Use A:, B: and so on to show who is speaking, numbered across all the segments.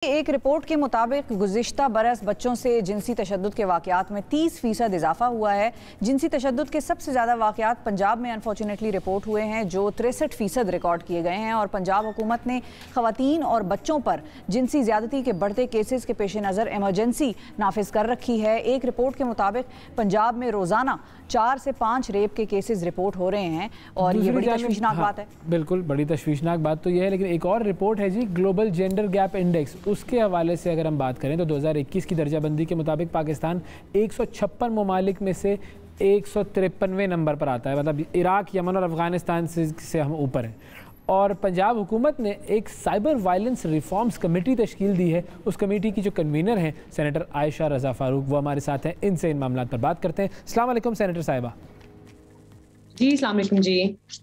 A: एक रिपोर्ट के मुताबिक गुज़िश्ता बरस बच्चों से जिनसी तशद्दुद के वाक़यात में 30% इजाफा हुआ है। जिनसी तशद्दुद के सबसे ज़्यादा वाक़यात पंजाब में अनफॉर्चुनेटली रिपोर्ट हुए हैं, जो 63% रिकॉर्ड किए गए हैं। और पंजाब हुकूमत ने ख़वातीन और बच्चों पर जिनसी ज़्यादती के बढ़ते केसेस के पेश नज़र एमरजेंसी नाफिज कर रखी है। एक रिपोर्ट के मुताबिक पंजाब में रोज़ाना 4 से 5 रेप के केसेस रिपोर्ट हो रहे हैं और ये बड़ी तशवीशनाक बात है।
B: बिल्कुल, बड़ी तशवीशनाक बात तो ये है। लेकिन एक और रिपोर्ट है जी, ग्लोबल जेंडर गैप इंडेक्स, उसके हवाले से अगर हम बात करें तो 2021 की दर्जाबंदी के मुताबिक पाकिस्तान 156 ममालिक में से 153वें नंबर पर आता है। मतलब इराक, यमन और अफगानिस्तान से हम ऊपर हैं। और पंजाब हुकूमत ने एक साइबर वायलेंस रिफॉर्म्स कमेटी तश्कील दी है। उस कमेटी की जो कन्वीनर हैं सेनेटर आयशा रज़ा फ़ारूक, वो हमारे साथ हैं। इनसे इन मामलों पर बात करते हैं। अस्सलाम वालेकुम सेनेटर साहिबा।
C: जी अस्सलाम वालेकुम जी,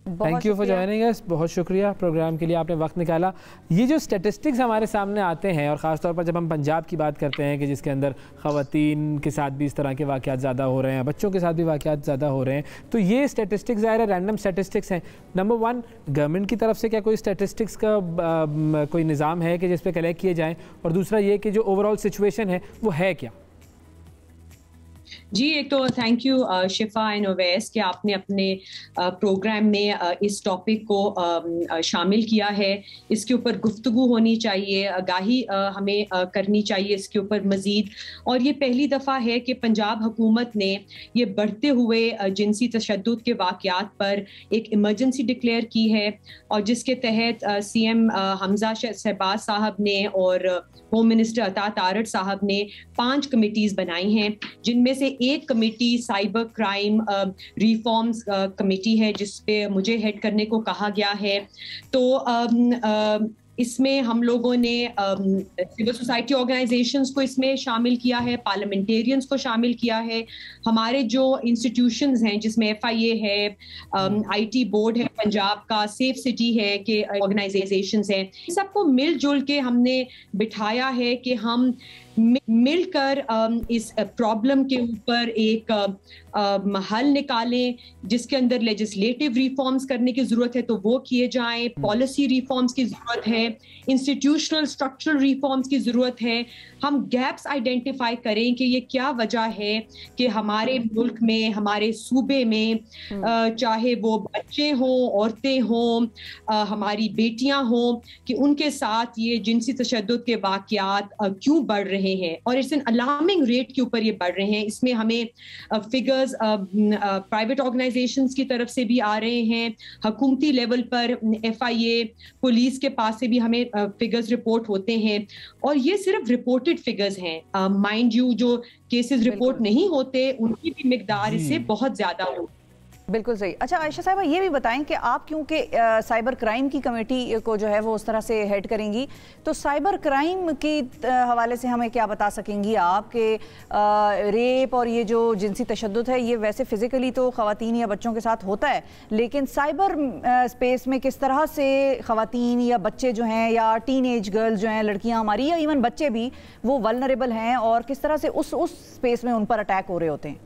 B: thank you for joining us. बहुत शुक्रिया प्रोग्राम के लिए, आपने वक्त निकाला। ये जो स्टेटिस्टिक्स हमारे सामने आते हैं और ख़ास तौर पर जब हम पंजाब की बात करते हैं कि जिसके अंदर ख़वातीन के साथ भी इस तरह के वाक़यात ज़्यादा हो रहे हैं, बच्चों के साथ भी वाक़यात ज़्यादा हो रहे हैं, तो ये स्टेटिस्टिक्स ज़ाहिर है रैंडम स्टेटिस्टिक्स हैं। नंबर वन, गवर्नमेंट की तरफ से क्या कोई स्टेटिस्टिक्स का कोई निज़ाम है कि जिस पे कलेक्ट किए जाएँ? और दूसरा ये कि जो ओवरऑल सिचुएशन है वो है क्या?
C: जी एक तो thank you Shifa and Owais कि आपने अपने प्रोग्राम में इस टॉपिक को शामिल किया है। इसके ऊपर गुफ्तगू होनी चाहिए, आगाही हमें करनी चाहिए इसके ऊपर मज़ीद। और ये पहली दफ़ा है कि पंजाब हुकूमत ने ये बढ़ते हुए जिनसी तशद्दुद के वाक़यात पर एक इमरजेंसी डिक्लेयर की है, और जिसके तहत CM हमजा शहबाज साहब ने और होम मिनिस्टर अता तारड़ साहब ने 5 कमेटीज़ बनाई हैं, जिनमें से एक committee cyber crime reforms committee है, जिस पे मुझे हेड करने को कहा गया है। तो इसमें हम लोगों ने सिविल सोसाइटी ऑर्गेनाइजेशंस को इसमें शामिल किया है, पार्लियामेंटेरियंस को शामिल किया है, हमारे जो इंस्टीट्यूशंस हैं जिसमें FIA है, IT बोर्ड है पंजाब का, सेफ सिटी है के ऑर्गेनाइजेशंस हैं, सबको मिलजुल के हमने बिठाया है कि हम मिलकर इस प्रॉब्लम के ऊपर एक हल निकालें, जिसके अंदर लेजिस्लेटिव रिफॉर्म्स करने की जरूरत है तो वो किए जाएं, पॉलिसी रिफॉर्म्स की जरूरत है, इंस्टीट्यूशनल स्ट्रक्चरल रिफॉर्म्स की जरूरत है। हम गैप्स आइडेंटिफाई करें कि ये क्या वजह है कि हमारे मुल्क में, हमारे सूबे में, चाहे वो बच्चे हों, औरतें हों, हमारी बेटियां हों, कि उनके साथ ये जिनसी तशद्दुद के वाक़यात क्यों बढ़ रहे हैं, और इट्स एन अलार्मिंग रेट के ऊपर ये बढ़ रहे हैं। इसमें हमें फिगर्स प्राइवेट ऑर्गेनाइजेशंस की तरफ से भी आ रहे हैं, हुकूमती लेवल पर FIA, पुलिस के पास से भी हमें फिगर्स रिपोर्ट होते हैं, और ये सिर्फ रिपोर्टेड फिगर्स हैं। माइंड यू, जो केसेस रिपोर्ट नहीं होते उनकी भी मिकदार इससे बहुत ज्यादा होती है।
A: बिल्कुल सही। अच्छा आयशा साहिबा, ये भी बताएं कि आप क्योंकि साइबर क्राइम की कमेटी को जो है वो उस तरह से हेड करेंगी, तो साइबर क्राइम के हवाले से हमें क्या बता सकेंगी आप कि रेप और ये जो जिनसी तशद्दुद है, ये वैसे फ़िज़िकली तो ख़वातीन या बच्चों के साथ होता है, लेकिन साइबर स्पेस में किस तरह से ख़वातीन या बच्चे जो हैं, या टीनेज गर्ल्स जो हैं, लड़कियाँ हमारी, या इवन बच्चे भी, वो वल्नरेबल हैं और किस तरह से उस स्पेस में उन पर अटैक हो रहे होते हैं?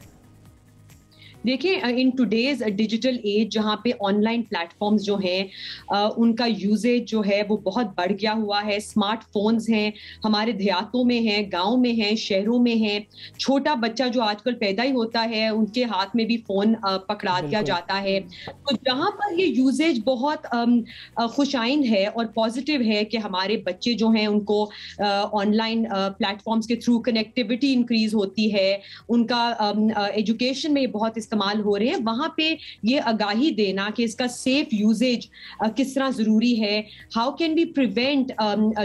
C: देखिए, इन टुडेज डिजिटल एज जहाँ पे ऑनलाइन प्लेटफॉर्म्स जो हैं उनका यूजेज जो है वो बहुत बढ़ गया हुआ है। स्मार्टफोन्स हैं, हमारे देहातों में हैं, गांव में हैं, शहरों में हैं। छोटा बच्चा जो आजकल पैदा ही होता है, उनके हाथ में भी फोन पकड़ा दिया जाता है। तो जहाँ पर ये यूजेज बहुत खुशाइन है और पॉजिटिव है कि हमारे बच्चे जो हैं उनको ऑनलाइन प्लेटफॉर्म्स के थ्रू कनेक्टिविटी इंक्रीज होती है, उनका एजुकेशन में बहुत इस्तेमाल हो रहे हैं, वहां पे ये आगाही देना कि इसका सेफ यूजेज किस तरह जरूरी है। हाउ कैन वी प्रिवेंट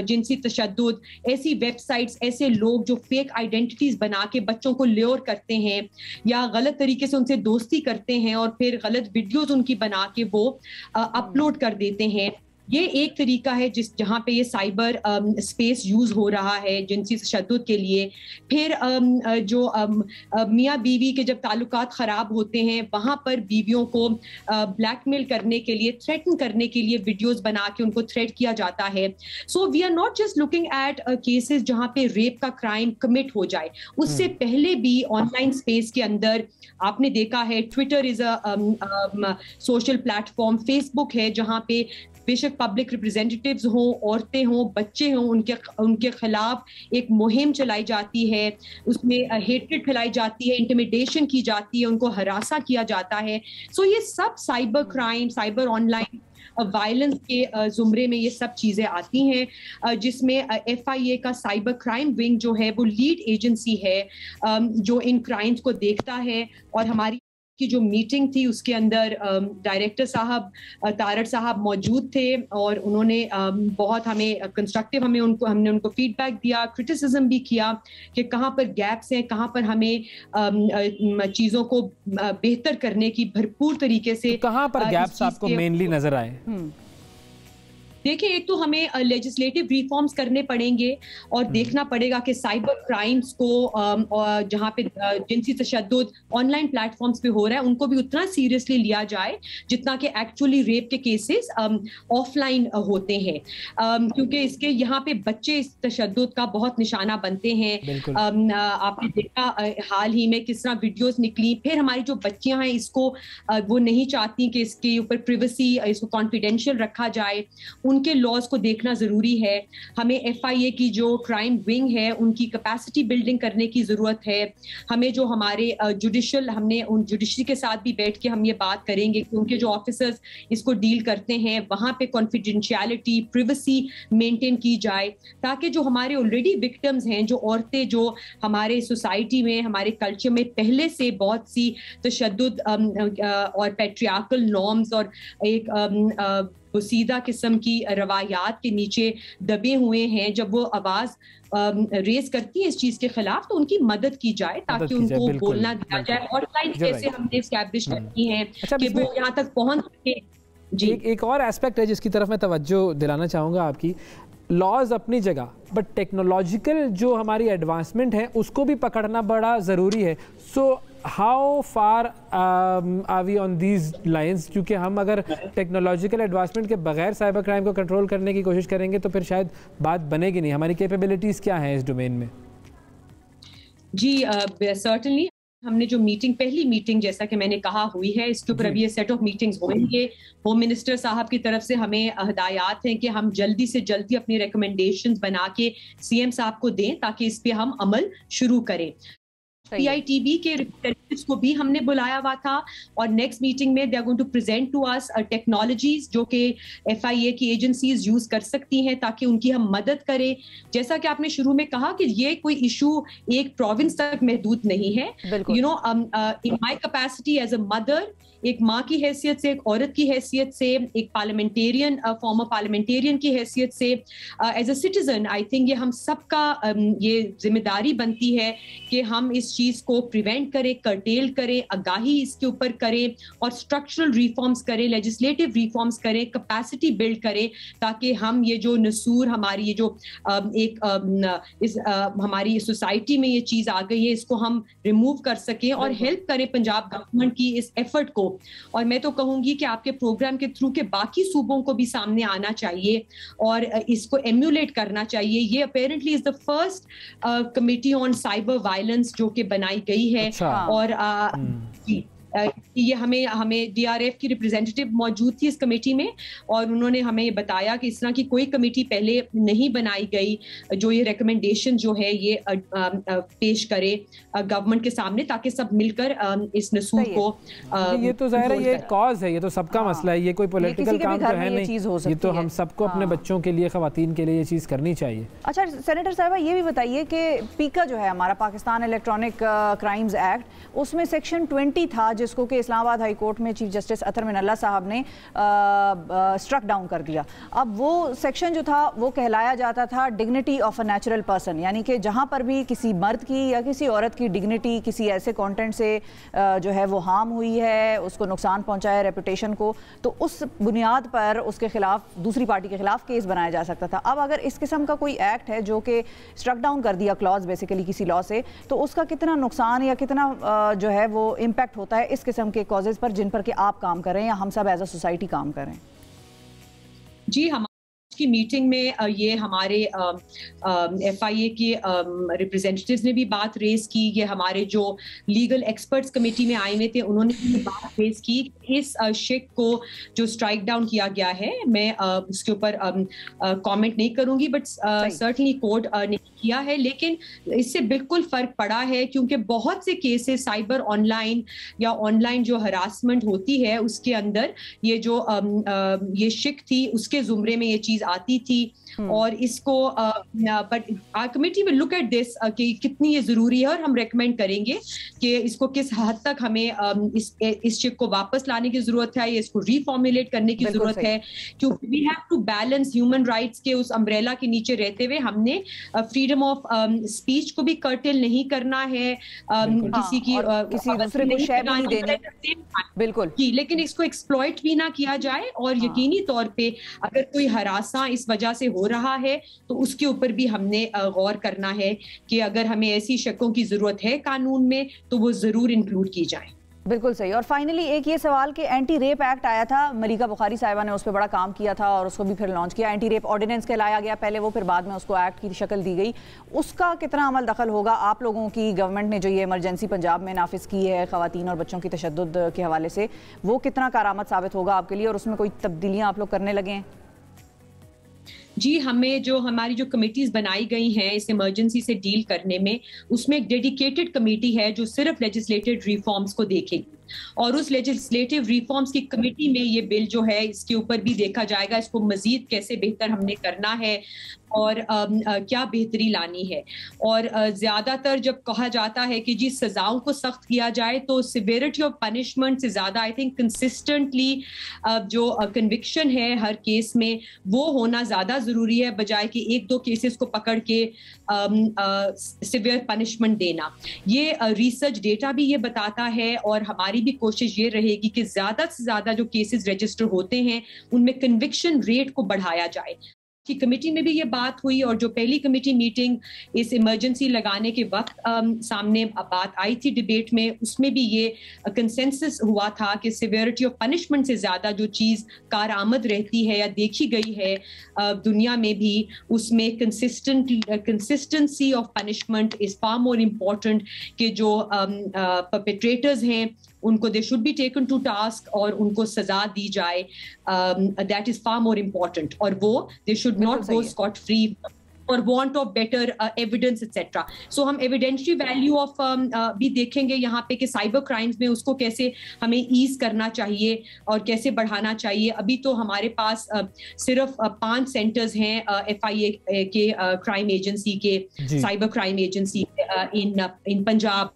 C: जिनसी तशद्दुद? ऐसी वेबसाइट्स, ऐसे लोग जो फेक आइडेंटिटीज बना के बच्चों को ल्योर करते हैं या गलत तरीके से उनसे दोस्ती करते हैं और फिर गलत वीडियोस उनकी बना के वो अपलोड कर देते हैं, ये एक तरीका है जहाँ पे ये साइबर स्पेस यूज हो रहा है जिनसी तशद्दुद के लिए। फिर जो मियाँ बीवी के जब ताल्लुकात खराब होते हैं, वहां पर बीवियों को ब्लैकमेल करने के लिए, थ्रेटन करने के लिए वीडियोस बना के उनको थ्रेट किया जाता है। So we are not just looking at cases जहाँ पे रेप का क्राइम कमिट हो जाए, उससे पहले भी ऑनलाइन स्पेस के अंदर आपने देखा है, Twitter is a social platform, Facebook है जहाँ पे बेशक पब्लिक रिप्रेजेंटेटिव्स हों, औरतें हों, बच्चे हों, उनके खिलाफ एक मुहिम चलाई जाती है, उसमें हेट्रेड फैलाई जाती है, इंटिमिडेशन की जाती है, उनको हरासा किया जाता है। सो ये सब cyber crime, cyber online violence के जुमरे में ये सब चीजें आती हैं, जिसमें FIA का साइबर क्राइम विंग जो है वो लीड एजेंसी है जो इन क्राइम्स को देखता है। और हमारी की जो मीटिंग थी उसके अंदर डायरेक्टर साहब तारड़ साहब मौजूद थे और उन्होंने बहुत हमें कंस्ट्रक्टिव हमने उनको फीडबैक दिया, क्रिटिसिज्म भी किया कि कहाँ पर गैप्स हैं, कहाँ पर हमें चीज़ों को बेहतर करने की भरपूर तरीके से,
B: तो कहाँ पर गैप्स आपको मेनली नजर आए?
C: देखिए, एक तो हमें लेजिस्लेटिव रिफॉर्म्स करने पड़ेंगे और देखना पड़ेगा कि साइबर क्राइम्स को जहाँ पे जिनसी तशद्दुद ऑनलाइन प्लेटफॉर्म्स पे हो रहा है उनको भी उतना सीरियसली लिया जाए जितना कि एक्चुअली रेप के केसेस ऑफलाइन होते हैं, क्योंकि इसके यहाँ पे बच्चे इस तशद्दुद का बहुत निशाना बनते हैं। आपने देखा हाल ही में किस तरह वीडियोस निकली, फिर हमारी जो बच्चियां हैं इसको वो नहीं चाहती कि इसके ऊपर प्रिवेसी, इसको कॉन्फिडेंशियल रखा जाए, उनके लॉज को देखना जरूरी है। हमें FIA की जो क्राइम विंग है उनकी कैपेसिटी बिल्डिंग करने की जरूरत है। हमें जो हमारे हमने उन जुडिशरी के साथ भी बैठ के हम ये बात करेंगे कि उनके जो ऑफिसर्स इसको डील करते हैं वहां पे कॉन्फिडेंशियलिटी, प्रिवेसी मेंटेन की जाए, ताकि जो हमारे ऑलरेडी विक्टिम्स हैं, जो औरतें जो हमारे सोसाइटी में, हमारे कल्चर में पहले से बहुत सी तशद्दुद और पैट्रियार्कल नॉर्म्स और एक सीधा किस्म की रवायात के नीचे दबे हुए हैं, जब वो आवाज रेज करती है इस चीज के खिलाफ तो उनकी मदद की जाए ताकि उनको बोलना दिया जाए। ऑनलाइन कैसे हमने एस्टैब्लिश करती हैं कि वो यहाँ तक पहुंच सके। जी,
B: एक और एस्पेक्ट है जिसकी तरफ मैं तवज्जो दिलाना चाहूँगा आपकी। लॉज अपनी जगह, बट टेक्नोलॉजिकल जो हमारी एडवांसमेंट है उसको भी पकड़ना बड़ा ज़रूरी है। So how far are we on these lines, क्योंकि हम अगर टेक्नोलॉजिकल एडवांसमेंट के बगैर साइबर क्राइम को कंट्रोल करने की कोशिश करेंगे तो फिर शायद बात बनेगी नहीं। हमारी कैपेबिलिटीज़ क्या हैं इस डोमेन में?
C: जी, सर्टनली हमने जो पहली मीटिंग जैसा कि मैंने कहा हुई है, इसके ऊपर अभी ये सेट ऑफ मीटिंग्स होंगे। होम मिनिस्टर साहब की तरफ से हमें हिदायत हैं कि हम जल्दी से जल्दी अपनी रिकमेंडेशंस बना के CM साहब को दें ताकि इस पे हम अमल शुरू करें। PITB के रिप्रेजेंटेटिव्स को भी हमने बुलाया हुआ था और नेक्स्ट मीटिंग में they are going to present to us technologies जो कि FIA की एजेंसीज यूज कर सकती हैं ताकि उनकी हम मदद करें। जैसा कि आपने शुरू में कहा कि ये कोई इशू एक प्रोविंस तक महदूद नहीं है। You know, in my capacity as a mother, एक माँ की हैसियत से, एक औरत की हैसियत से, एक पार्लियामेंटेरियन, फॉर्मर पार्लियामेंटेरियन की हैसियत से, as a citizen, I think ये हम सबका ये जिम्मेदारी बनती है कि हम इस चीज को प्रिवेंट करें, कर्टेल करें, आगाही इसके ऊपर करें और स्ट्रक्चरल रिफॉर्म्स करें, लेजिस्लेटिव रिफॉर्म्स करें, कैपेसिटी बिल्ड करें ताकि हम ये जो नसूर हमारी ये जो हमारी सोसाइटी में ये चीज आ गई है इसको हम रिमूव कर सकें और हेल्प करें पंजाब गवर्नमेंट की इस एफर्ट को। और मैं तो कहूंगी कि आपके प्रोग्राम के थ्रू के बाकी सूबों को भी सामने आना चाहिए और इसको एम्यूलेट करना चाहिए। ये apparently is the first committee on cyber violence जो कि बनाई गई है। और ये हमें DRF की रिप्रेजेंटेटिव मौजूद थी इस कमेटी में और उन्होंने हमें बताया कि इस तरह की कोई कमेटी पहले नहीं बनाई गई जो ये रिकमेंडेशन जो है ये पेश करे गवर्नमेंट के सामने ताकि सब मिलकर इस नसूर को
B: ये तो ज़ाहिर है ये कॉज है, ये तो सबका मसला है, ये कोई पॉलिटिकल काम तो है नहीं, ये तो हम सबको अपने बच्चों के लिए, खवातीन के लिए ये चीज़ करनी चाहिए।
A: अच्छा सेनेटर साहिबा, ये भी बताइए कि पीका जो है हमारा पाकिस्तान इलेक्ट्रॉनिक क्राइम्स एक्ट, उसमें सेक्शन 20 था जिसको कि इस्लामाबाद हाई कोर्ट में चीफ जस्टिस अतर मिनल्ला साहब ने स्ट्रक डाउन कर दिया। अब वो सेक्शन जो था वो कहलाया जाता था dignity of a natural person, यानी कि जहां पर भी किसी मर्द की या किसी औरत की डिग्निटी किसी ऐसे कंटेंट से जो है वो हार्म हुई है, उसको नुकसान पहुंचाया रेपुटेशन को, तो उस बुनियाद पर उसके खिलाफ दूसरी पार्टी के खिलाफ केस बनाया जा सकता था। अब अगर इस किस्म का कोई एक्ट है जो कि स्ट्रक डाउन कर दिया क्लॉज बेसिकली किसी लॉ से, तो उसका कितना नुकसान या कितना जो है वो इम्पैक्ट होता है इस किस्म के कॉजेज पर जिन पर कि आप काम कर रहे हैं या हम सब एज अ सोसाइटी काम कर रहे हैं?
C: जी, हम की मीटिंग में ये हमारे FIA के रिप्रेजेंटेटिव्स ने भी बात रेज की, ये हमारे जो लीगल एक्सपर्ट्स कमेटी में आए हुए थे उन्होंने भी बात रेज की। इस शिक को जो स्ट्राइक डाउन किया गया है, मैं उसके ऊपर कमेंट नहीं करूंगी, बट सर्टनली कोर्ट ने किया है, लेकिन इससे बिल्कुल फर्क पड़ा है क्योंकि बहुत से केसेस साइबर ऑनलाइन या ऑनलाइन जो हरासमेंट होती है उसके अंदर ये जो ये शिक थी उसके जुमरे में ये चीज आती थी। और इसको but our committee will look at this कि कितनी ये जरूरी है, और हम रेकमेंड करेंगे कि इसको किस हद तक हमें इस शिक को वापस लाने की जरूरत है या इसको रिफॉर्मुलेट करने की जरूरत है, क्योंकि we have to balance human rights के उस अम्ब्रेला के नीचे रहते हुए हमने फ्रीडम ऑफ स्पीच को भी कर्टेल नहीं करना है, किसी की
A: किसी दूसरे को शेयर नहीं देनी, बिल्कुल,
C: लेकिन इसको एक्सप्लॉइट भी ना किया जाए। और यकीनी तौर पे अगर कोई हरासा इस वजह से हो रहा है तो उसके ऊपर भी हमने गौर करना है कि अगर हमें ऐसी शकों की जरूरत है कानून में तो वो जरूर इंक्लूड की जाए।
A: बिल्कुल सही। और फाइनली एक ये सवाल कि एंटी रेप एक्ट आया था, मलिका बुखारी साहिबा ने उस पर बड़ा काम किया था और उसको भी फिर लॉन्च किया, एंटी रेप ऑर्डिनेंस कहलाया गया पहले वो, फिर बाद में उसको एक्ट की शक्ल दी गई। उसका कितना अमल दखल होगा आप लोगों की, गवर्नमेंट ने जो ये इमरजेंसी पंजाब में नाफिज की है ख़वातीन और बच्चों की तशद्दुद के हवाले से, वो कितना कारआमद साबित होगा आपके लिए और उसमें कोई तब्दीलियाँ आप लोग करने लगे हैं?
C: जी, हमें जो हमारी जो कमेटीज बनाई गई हैं इस इमरजेंसी से डील करने में, उसमें एक डेडिकेटेड कमेटी है जो सिर्फ लेजिस्लेटिव रिफॉर्म्स को देखेगी, और उस लेजिस्लेटिव रिफॉर्म्स की कमेटी में ये बिल जो है इसके ऊपर भी देखा जाएगा इसको मजीद कैसे बेहतर हमने करना है और क्या बेहतरी लानी है। और ज्यादातर जब कहा जाता है कि जी सजाओं को सख्त किया जाए, तो सिवियरिटी ऑफ पनिशमेंट से ज्यादा आई थिंक कंसिस्टेंटली जो कन्विक्शन है हर केस में वो होना ज्यादा जरूरी है, बजाय कि एक दो केसेस को पकड़ के सिवियर पनिशमेंट देना। ये रिसर्च डेटा भी ये बताता है, और हमारी भी कोशिश ये रहेगी कि ज्यादा से ज्यादा जो केसेस रजिस्टर होते हैं उनमें कन्विक्शन रेट को बढ़ाया जाए। की कमेटी में भी ये बात हुई, और जो पहली कमेटी मीटिंग इस इमरजेंसी लगाने के वक्त सामने बात आई थी डिबेट में, उसमें भी ये कंसेंसस हुआ था कि सिवियरिटी ऑफ पनिशमेंट से ज्यादा जो चीज कारआमद रहती है या देखी गई है दुनिया में भी, उसमें consistency of punishment is far more important कि जो परपेट्रेटर्स हैं उनको they should be taken to task और उनको सजा दी जाए, that is far more important, और वो they should not go scot free और want of better evidence etcetera. So हम एविडेंशियरी वैल्यू ऑफ भी देखेंगे यहाँ पे कि साइबर क्राइम्स में उसको कैसे हमें ईज करना चाहिए और कैसे बढ़ाना चाहिए। अभी तो हमारे पास सिर्फ 5 सेंटर्स हैं FIA के क्राइम एजेंसी के, साइबर क्राइम एजेंसी इन पंजाब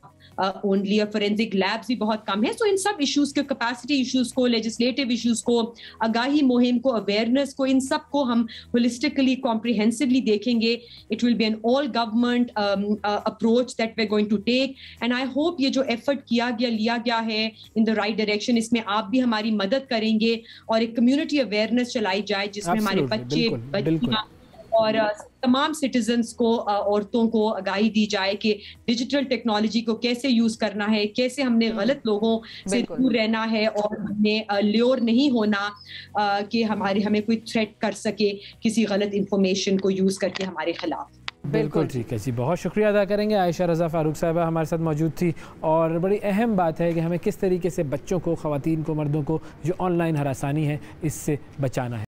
C: ओनली, और फोरेंसिक लैब्स भी बहुत कम है। सो इन सब इश्यूज के, कैपेसिटी इश्यूज को, लेजिस्लेटिव इश्यूज को, आगाही मुहिम को, अवेयरनेस को, इन सब को हम होलिस्टिकली कॉम्प्रिहेंसिवली देखेंगे। It will be an all government approach that we are going to take, and I hope ये जो एफर्ट लिया गया है इन द राइट डायरेक्शन, इसमें आप भी हमारी मदद करेंगे और एक कम्युनिटी अवेयरनेस चलाई जाए जिसमें हमारे बच्चे और तमाम सिटीजन्स को, औरतों को आगाही दी जाए कि डिजिटल टेक्नोलॉजी को कैसे यूज करना है, कैसे हमने गलत लोगों से दूर रहना है, और हमने ल्योर नहीं होना कि हमें कोई थ्रेट कर सके किसी गलत इंफॉर्मेशन को यूज करके हमारे खिलाफ।
B: बिल्कुल ठीक है जी, बहुत शुक्रिया अदा करेंगे। आयशा रज़ा फ़ारूक साहिबा हमारे साथ मौजूद थी, और बड़ी अहम बात है कि हमें किस तरीके से बच्चों को, ख़वातीन को, मर्दों को जो ऑनलाइन हरासानी है इससे बचाना है।